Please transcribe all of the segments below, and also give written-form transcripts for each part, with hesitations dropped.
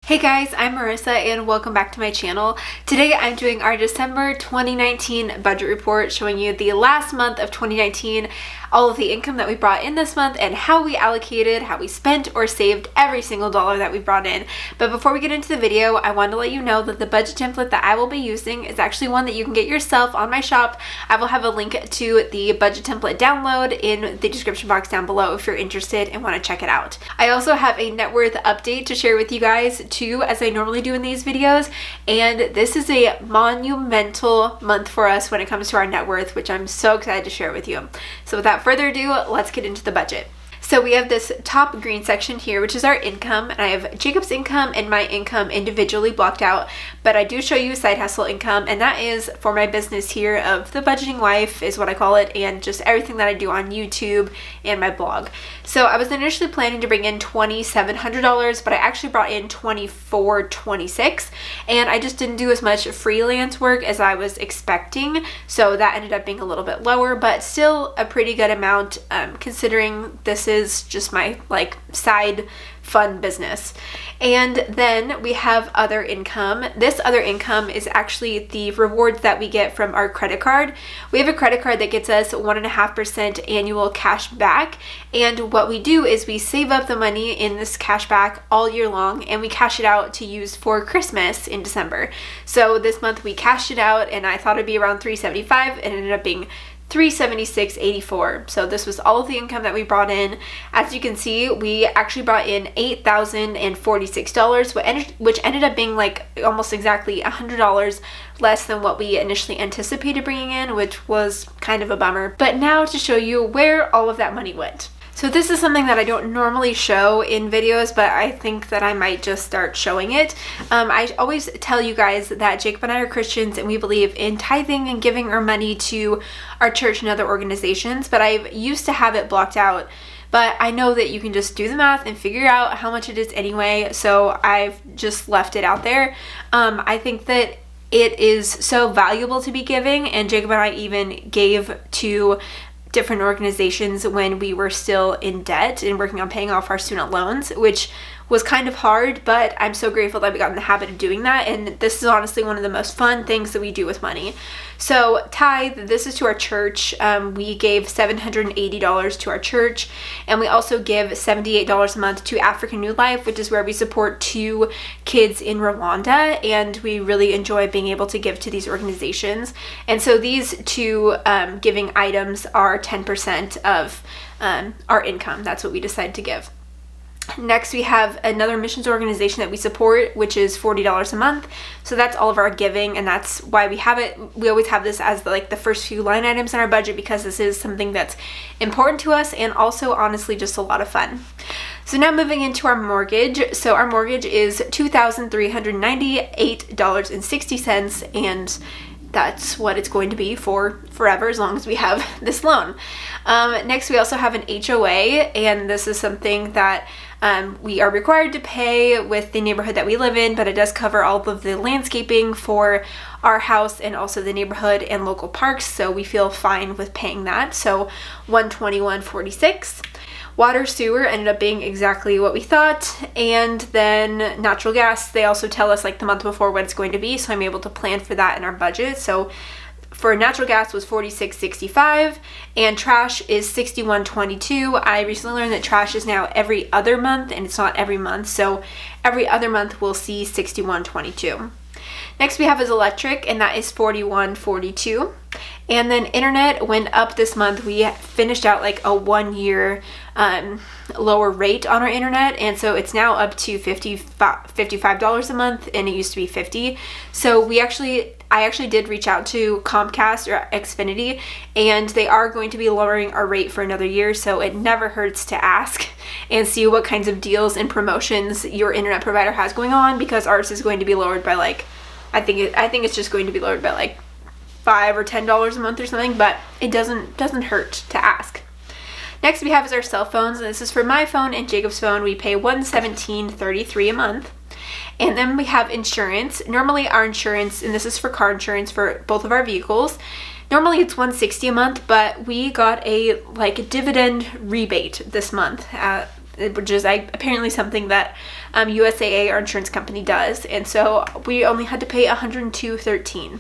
Hey guys, I'm Marissa and welcome back to my channel. Today I'm doing our December 2019 budget report showing you the last month of 2019, all of the income that we brought in this month and how we allocated, how we spent or saved every single dollar that we brought in. But before we get into the video, I want to let you know that the budget template that I will be using is actually one that you can get yourself on my shop. I will have a link to the budget template download in the description box down below if you're interested and want to check it out. I also have a net worth update to share with you guys too, as I normally do in these videos, and this is a monumental month for us when it comes to our net worth, which I'm so excited to share with you. So without further ado, let's get into the budget. So we have this top green section here, which is our income, and I have Jacob's income and my income individually blocked out, but I do show you side hustle income, and that is for my business here of The Budgeting Wife is what I call it, and just everything that I do on YouTube and my blog. So I was initially planning to bring in $2,700, but I actually brought in $2,426, and I just didn't do as much freelance work as I was expecting, so that ended up being a little bit lower, but still a pretty good amount considering this is just my side fun business. And then we have other income. This other income is actually the rewards that we get from our credit card. We have a credit card that gets us 1.5% annual cash back, and what we do is we save up the money in this cash back all year long and we cash it out to use for Christmas in December. So this month we cashed it out and I thought it'd be around $375 and it ended up being $376.84. So this was all of the income that we brought in. As you can see, we actually brought in $8,046, which ended up being almost exactly $100 less than what we initially anticipated bringing in, which was kind of a bummer. But now to show you where all of that money went. So this is something that I don't normally show in videos, but I think that I might just start showing it. I always tell you guys that Jacob and I are Christians and we believe in tithing and giving our money to our church and other organizations, but I used to have it blocked out. But I know that you can just do the math and figure out how much it is anyway, so I've just left it out there. I think that it is so valuable to be giving, and Jacob and I even gave to different organizations when we were still in debt and working on paying off our student loans, which was kind of hard, but I'm so grateful that we got in the habit of doing that, and this is honestly one of the most fun things that we do with money. So tithe, this is to our church. We gave $780 to our church, and we also give $78 a month to African New Life, which is where we support 2 kids in Rwanda, and we really enjoy being able to give to these organizations. And so these 2 giving items are 10% of our income. That's what we decided to give. Next, we have another missions organization that we support, which is $40 a month. So that's all of our giving, and that's why we have it. We always have this as the first few line items in our budget, because this is something that's important to us and also honestly just a lot of fun. So now moving into our mortgage. So our mortgage is $2,398.60, and that's what it's going to be for forever as long as we have this loan. Next, we also have an HOA, and this is something that we are required to pay with the neighborhood that we live in, but it does cover all of the landscaping for our house and also the neighborhood and local parks, so we feel fine with paying that. So $121.46. Water, sewer ended up being exactly what we thought, and then natural gas, they also tell us the month before what it's going to be, so I'm able to plan for that in our budget. So for natural gas was $46.65, and trash is $61.22. I recently learned that trash is now every other month, and it's not every month, so every other month we'll see $61.22. Next we have is electric, and that is $41.42. And then internet went up this month. We finished out a 1-year lower rate on our internet, and so it's now up to $55 a month, and it used to be $50. So I actually did reach out to Comcast or Xfinity, and they are going to be lowering our rate for another year, so it never hurts to ask and see what kinds of deals and promotions your internet provider has going on, because ours is going to be lowered by I think it's just going to be lowered by $5 or $10 a month or something, but it doesn't hurt to ask. Next we have is our cell phones, and this is for my phone and Jacob's phone. We pay $117.33 a month. And then we have insurance. Normally our insurance, and this is for car insurance for both of our vehicles, normally it's $160 a month, but we got a dividend rebate this month. which is apparently something that USAA, our insurance company, does. And so we only had to pay $102.13.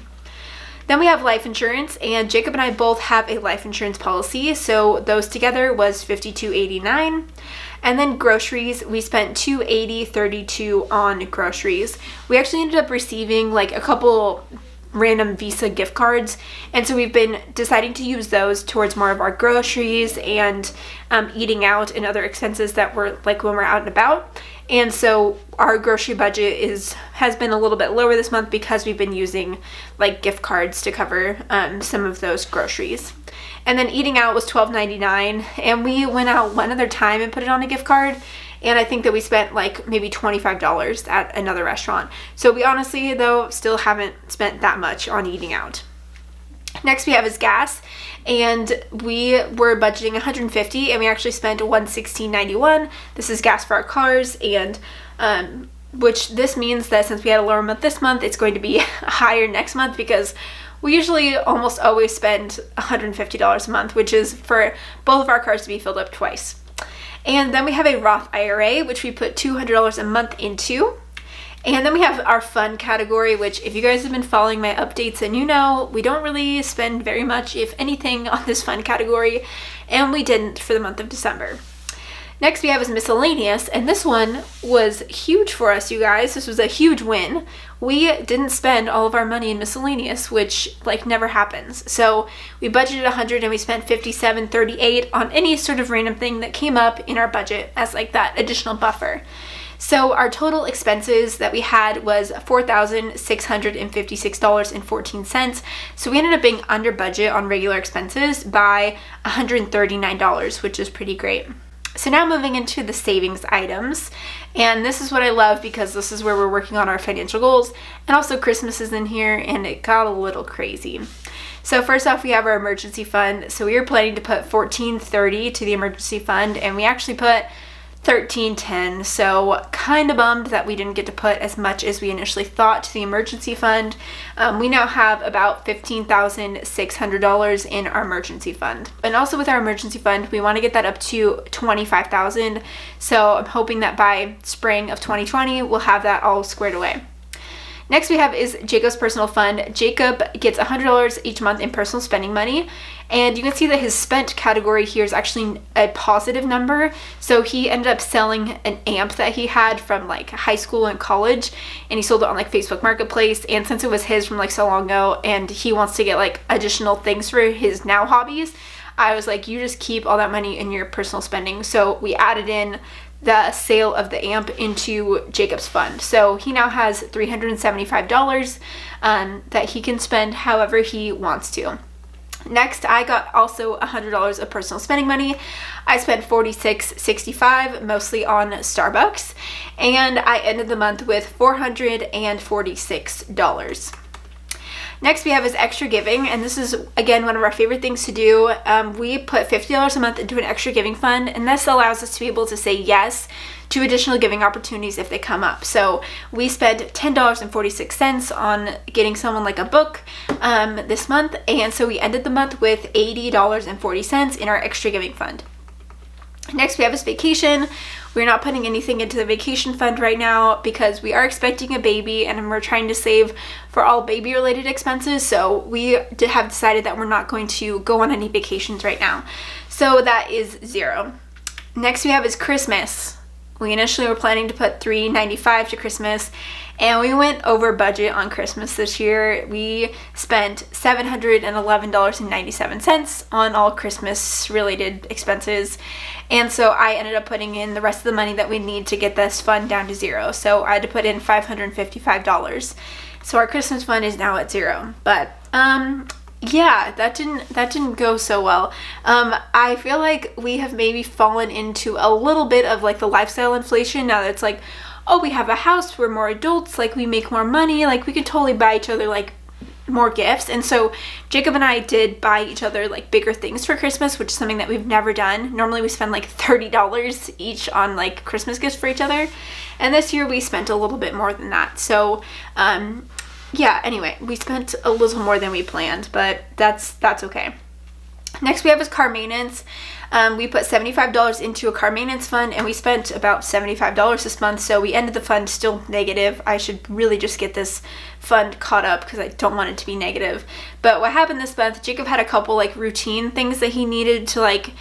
Then we have life insurance, and Jacob and I both have a life insurance policy, so those together was $52.89. And then groceries, we spent $280.32 on groceries. We actually ended up receiving like a couple random Visa gift cards, and so we've been deciding to use those towards more of our groceries and eating out and other expenses that were like when we're out and about. And so our grocery budget has been a little bit lower this month because we've been using like gift cards to cover some of those groceries. And then eating out was $12.99, and we went out one other time and put it on a gift card, and I think that we spent like maybe $25 at another restaurant. So we honestly though still haven't spent that much on eating out. Next we have is gas, and we were budgeting $150, and we actually spent $116.91. This is gas for our cars, and which this means that since we had a lower month this month, it's going to be higher next month, because we usually almost always spend $150 a month, which is for both of our cars to be filled up twice. And then we have a Roth IRA, which we put $200 a month into. And then we have our fun category, which if you guys have been following my updates, then you know we don't really spend very much, if anything, on this fun category, and we didn't for the month of December. Next we have is miscellaneous, and this one was huge for us, you guys. This was a huge win. We didn't spend all of our money in miscellaneous, which like never happens. So we budgeted $100 and we spent $57.38 on any sort of random thing that came up in our budget as like that additional buffer. So our total expenses that we had was $4,656.14. So we ended up being under budget on regular expenses by $139, which is pretty great. So now moving into the savings items, and this is what I love because this is where we're working on our financial goals, and also Christmas is in here and it got a little crazy. So first off, we have our emergency fund. So we were planning to put $14.30 to the emergency fund, and we actually put $13.10, so kind of bummed that we didn't get to put as much as we initially thought to the emergency fund. We now have about $15,600 in our emergency fund. And also with our emergency fund, we want to get that up to $25,000, so I'm hoping that by spring of 2020, we'll have that all squared away. Next we have is Jacob's personal fund. Jacob gets $100 each month in personal spending money, and you can see that his spent category here is actually a positive number. So he ended up selling an amp that he had from like high school and college, and he sold it on like Facebook Marketplace, and since it was his from like so long ago and he wants to get like additional things for his now hobbies, I was like, you just keep all that money in your personal spending. So we added in the sale of the amp into Jacob's fund. So he now has $375 that he can spend however he wants to. Next, I got also $100 of personal spending money. I spent $46.65 mostly on Starbucks, and I ended the month with $446. Next we have is extra giving, and this is again one of our favorite things to do. We put $50 a month into an extra giving fund, and this allows us to be able to say yes to additional giving opportunities if they come up. So we spent $10.46 on getting someone like a book this month, and so we ended the month with $80.40 in our extra giving fund. Next we have is vacation. We're not putting anything into the vacation fund right now because we are expecting a baby and we're trying to save for all baby related expenses. So we have decided that we're not going to go on any vacations right now. So that is $0. Next we have is Christmas. We initially were planning to put $395 to Christmas, and we went over budget on Christmas this year. We spent $711.97 on all Christmas related expenses, and so I ended up putting in the rest of the money that we need to get this fund down to $0. So I had to put in $555. So our Christmas fund is now at $0. But yeah, that didn't go so well. I feel like we have maybe fallen into a little bit of like the lifestyle inflation now that it's like, oh, we have a house, we're more adults, like we make more money, like we could totally buy each other like more gifts. And so Jacob and I did buy each other like bigger things for Christmas, which is something that we've never done. Normally we spend like $30 each on like Christmas gifts for each other, and this year we spent a little bit more than that. So yeah, anyway, we spent a little more than we planned, but that's okay. Next we have is car maintenance. We put $75 into a car maintenance fund, and we spent about $75 this month, so we ended the fund still negative. I should really just get this fund caught up because I don't want it to be negative. But what happened this month, Jacob had a couple like routine things that he needed to like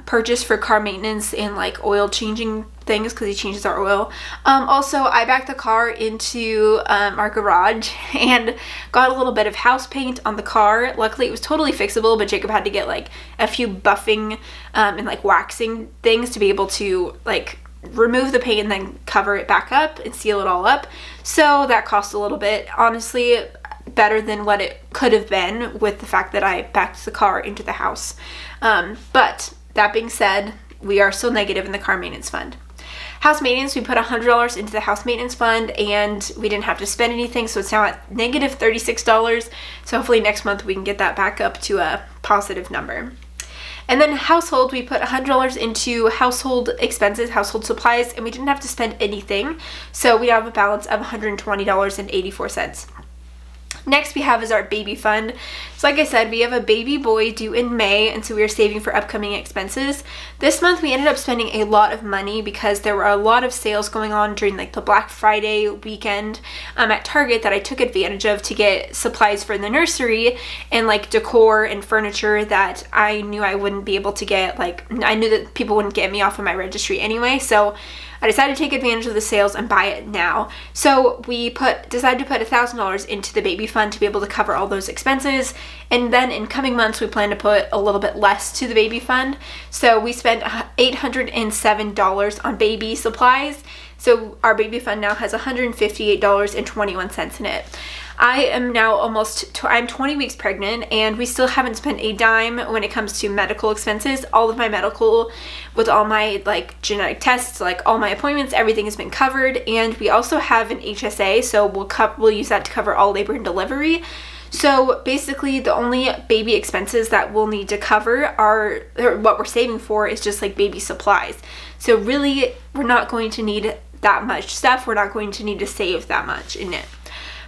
purchase for car maintenance and like oil changing things because he changes our oil. Also, I backed the car into our garage and got a little bit of house paint on the car. Luckily, it was totally fixable, but Jacob had to get like a few buffing and like waxing things to be able to like remove the paint and then cover it back up and seal it all up. So that cost a little bit. Honestly, better than what it could have been with the fact that I backed the car into the house. But that being said, we are still negative in the car maintenance fund. House maintenance, we put $100 into the house maintenance fund and we didn't have to spend anything, so it's now at negative $36. So hopefully next month we can get that back up to a positive number. And then household, we put $100 into household expenses, household supplies, and we didn't have to spend anything. So we have a balance of $120.84. Next we have is our baby fund. So like I said, we have a baby boy due in May, and so we are saving for upcoming expenses. This month we ended up spending a lot of money because there were a lot of sales going on during like the Black Friday weekend at Target that I took advantage of to get supplies for the nursery and like decor and furniture that I knew I wouldn't be able to get. Like I knew that people wouldn't get me off of my registry anyway, so I decided to take advantage of the sales and buy it now. So we decided to put $1,000 into the baby fund to be able to cover all those expenses. And then in coming months, we plan to put a little bit less to the baby fund. So we spent $807 on baby supplies. So our baby fund now has $158.21 in it. I am now I'm 20 weeks pregnant, and we still haven't spent a dime when it comes to medical expenses. All of my medical, with all my like genetic tests, like all my appointments, everything has been covered. And we also have an HSA, so we'll use that to cover all labor and delivery. So basically the only baby expenses that we'll need to cover or what we're saving for is just like baby supplies. So really, we're not going to need that much stuff. We're not going to need to save that much in it.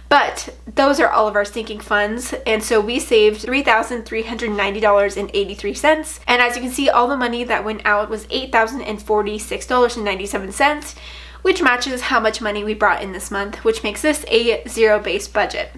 But those are all of our sinking funds, and so we saved $3,390.83. And as you can see, all the money that went out was $8,046.97, which matches how much money we brought in this month, which makes this a zero-based budget.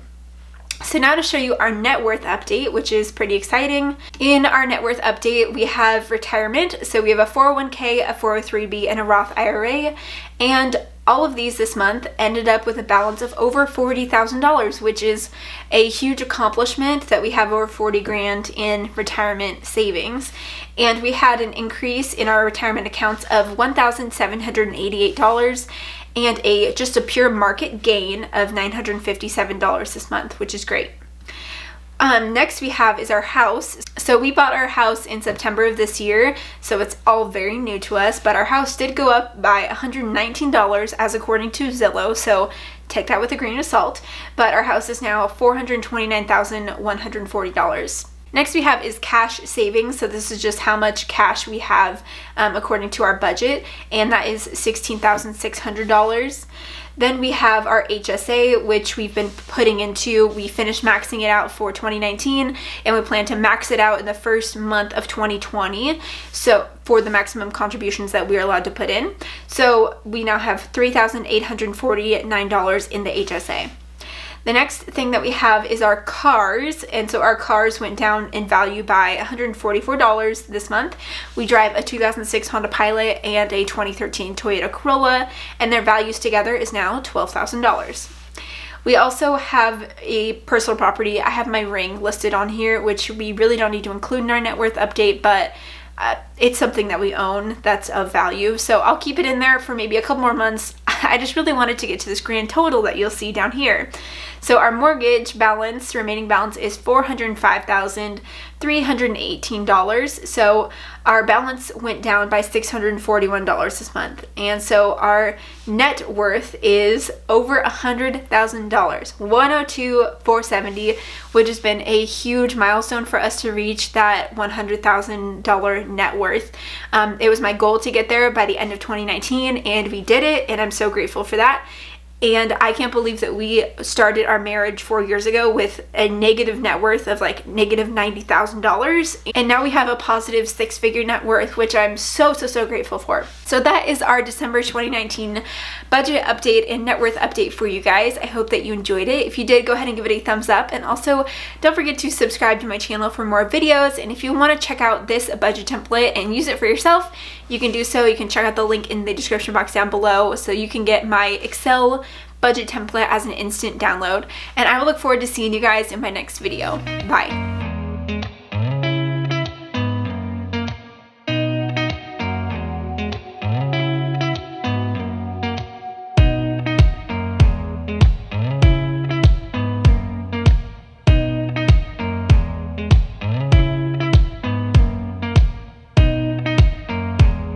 So now to show you our net worth update, which is pretty exciting. In our net worth update, we have retirement. So we have a 401k, a 403b, and a Roth IRA. And all of these this month ended up with a balance of over $40,000, which is a huge accomplishment that we have over 40 grand in retirement savings. And we had an increase in our retirement accounts of $1,788 and just a pure market gain of $957 this month, which is great. Next we have is our house. So we bought our house in September of this year, so it's all very new to us, but our house did go up by $119 as according to Zillow, so take that with a grain of salt, but our house is now $429,140. Next we have is cash savings. So this is just how much cash we have according to our budget, and that is $16,600. Then we have our HSA, which we've been putting into. We finished maxing it out for 2019, and we plan to max it out in the first month of 2020. So for the maximum contributions that we are allowed to put in. So we now have $3,849 in the HSA. The next thing that we have is our cars, and so our cars went down in value by $144 this month. We drive a 2006 Honda Pilot and a 2013 Toyota Corolla, and their values together is now $12,000. We also have a personal property. I have my ring listed on here, which we really don't need to include in our net worth update, but it's something that we own that's of value, so I'll keep it in there for maybe a couple more months. I just really wanted to get to this grand total that you'll see down here. So our mortgage balance, remaining balance, is $405,318. So our balance went down by $641 this month. And so our net worth is over $100,000, $102,470, which has been a huge milestone for us to reach that $100,000 net worth. It was my goal to get there by the end of 2019, and we did it, and I'm so grateful for that. and I can't believe that we started our marriage 4 years ago with a negative net worth of like negative $90,000, and now we have a positive 6-figure net worth, which I'm so grateful for. So that is our December 2019 budget update and net worth update for you guys. I hope that you enjoyed it. If you did, go ahead and give it a thumbs up, and also don't forget to subscribe to my channel for more videos. And if you want to check out this budget template and use it for yourself, you can do so. You can check out the link in the description box down below, so you can get my Excel budget template as an instant download. And I will look forward to seeing you guys in my next video. Bye.